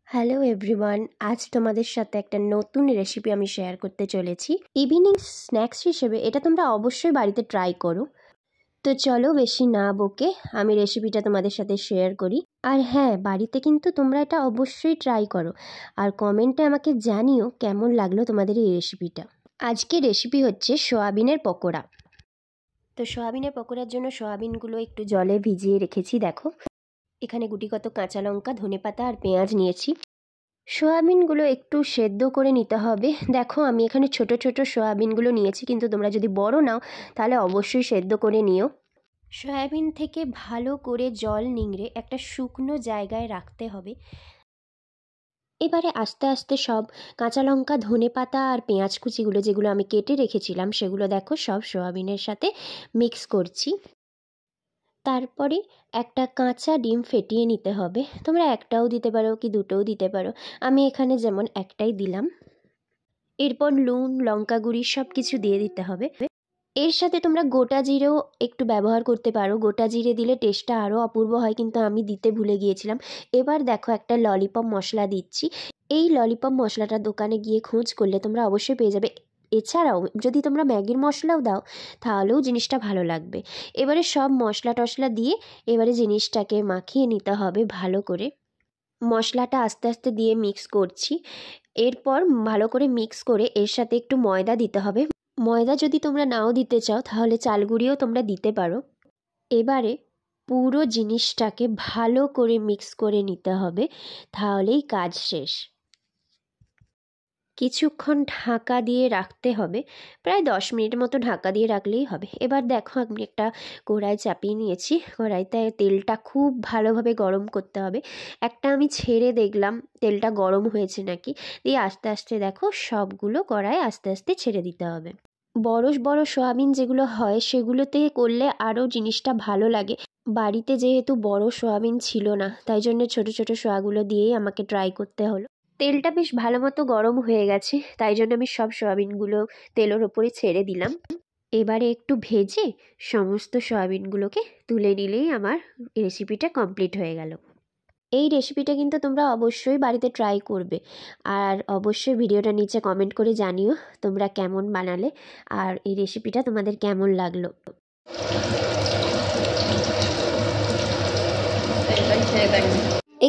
Hello everyone, আজ তোমাদের সাথে একটা নতুন রেসিপি আমি শেয়ার করতে চলেছি। ইভিনিং স্ন্যাক্স হিসেবে এটা তোমরা অবশ্যই বাড়িতে ট্রাই করো। তো চলো বেশি না বকে আমি রেসিপিটা তোমাদের সাথে শেয়ার করি। আর হ্যাঁ, বাড়িতে কিন্তু তোমরা এটা অবশ্যই ট্রাই করো আর কমেন্টে আমাকে জানিও কেমন লাগলো তোমাদের এই রেসিপিটা। আজকের রেসিপি হচ্ছে সয়াবিনের পকোড়া। তো সয়াবিনের পকোড়ার জন্য সয়াবিনগুলো একটু জলে ভিজিয়ে রেখেছি। দেখো এখানে গুটিকত কাঁচা লঙ্কা, ধনেপাতা আর পেঁয়াজ নিয়েছি। সয়াবিনগুলো একটু সেদ্ধ করে নিতে হবে। দেখো আমি এখানে ছোট ছোট সয়াবিনগুলো নিয়েছি, কিন্তু তোমরা যদি বড় নাও তাহলে অবশ্যই সেদ্ধ করে নিও। সয়াবিন থেকে ভালো করে জল নিংড়ে একটা শুকনো জায়গায় রাখতে হবে। এবারে আস্তে আস্তে সব কাঁচা লঙ্কা, ধনেপাতা আর পেঁয়াজ কুচিগুলো যেগুলো আমি কেটে রেখেছিলাম সেগুলো দেখো সব সয়াবিনের সাথে মিক্স করছি। তারপরে একটা কাঁচা ডিম ফেটিয়ে নিতে হবে। তোমরা একটাও দিতে পারো কি দুটোও দিতে পারো, আমি এখানে যেমন একটাই দিলাম। এরপর নুন, লঙ্কা গুঁড়ি সব কিছু দিয়ে দিতে হবে। এর সাথে তোমরা গোটা জিরেও একটু ব্যবহার করতে পারো। গোটা জিরে দিলে টেস্টটা আরও অপূর্ব হয়, কিন্তু আমি দিতে ভুলে গিয়েছিলাম। এবার দেখো একটা ললিপপ মশলা দিচ্ছি। এই ললিপপ মশলাটা দোকানে গিয়ে খোঁজ করলে তোমরা অবশ্যই পেয়ে যাবে। এছাড়াও যদি তোমরা ম্যাগির মশলাও দাও তাহলেও জিনিসটা ভালো লাগবে। এবারে সব মশলা টশলা দিয়ে এবারে জিনিসটাকে মাখিয়ে নিতে হবে ভালো করে। মশলাটা আস্তে আস্তে দিয়ে মিক্স করছি। এরপর ভালো করে মিক্স করে এর সাথে একটু ময়দা দিতে হবে। ময়দা যদি তোমরা নাও দিতে চাও তাহলে চাল গুঁড়িও তোমরা দিতে পারো। এবারে পুরো জিনিসটাকে ভালো করে মিক্স করে নিতে হবে, তাহলেই কাজ শেষ। কিছুক্ষণ ঢাকা দিয়ে রাখতে হবে, প্রায় 10 মিনিট মতো ঢাকা দিয়ে রাখলেই হবে। এবার দেখো আমি একটা কড়াই চাপিয়ে নিয়েছি। কড়াইতে তেলটা খুব ভালোভাবে গরম করতে হবে। একটা আমি ছেড়ে দেখলাম তেলটা গরম হয়েছে নাকি, দিয়ে আস্তে আস্তে দেখো সবগুলো কড়াই আস্তে আস্তে ছেড়ে দিতে হবে। বড় বড় সয়াবিন যেগুলো হয় সেগুলোতে করলে আরও জিনিসটা ভালো লাগে। বাড়িতে যেহেতু বড় সয়াবিন ছিল না, তাই জন্য ছোট ছোট সয়াগুলো দিয়েই আমাকে ট্রাই করতে হলো। তেলটা বেশ ভালো মতো গরম হয়ে গেছে, তাই জন্য আমি সব সয়াবিনগুলো তেলের ওপরে ছেড়ে দিলাম। এবারে একটু ভেজে সমস্ত সয়াবিনগুলোকে তুলে নিলেই আমার রেসিপিটা কমপ্লিট হয়ে গেল। এই রেসিপিটা কিন্তু তোমরা অবশ্যই বাড়িতে ট্রাই করবে, আর অবশ্যই ভিডিওটা নিচে কমেন্ট করে জানিও তোমরা কেমন বানালে আর এই রেসিপিটা তোমাদের কেমন লাগলো।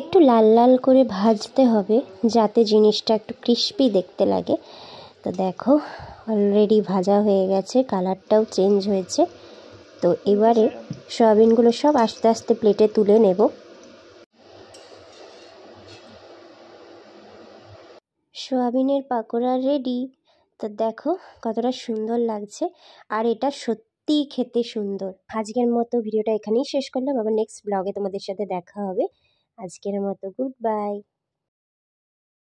একটু লাল লাল করে ভাজতে হবে যাতে জিনিসটা একটু ক্রিস্পি দেখতে লাগে। তো দেখো অলরেডি ভাজা হয়ে গেছে, কালারটাও চেঞ্জ হয়েছে। তো এবারে সয়াবিনগুলো সব আস্তে আস্তে প্লেটে তুলে নেব। সয়াবিনের পাকোড়া রেডি। তো দেখো কতটা সুন্দর লাগছে, আর এটা সত্যিই খেতে সুন্দর। আজকের মতো ভিডিওটা এখানেই শেষ করলাম, আবার নেক্সট ব্লগে তোমাদের সাথে দেখা হবে। আজকের মতো গুড বাই।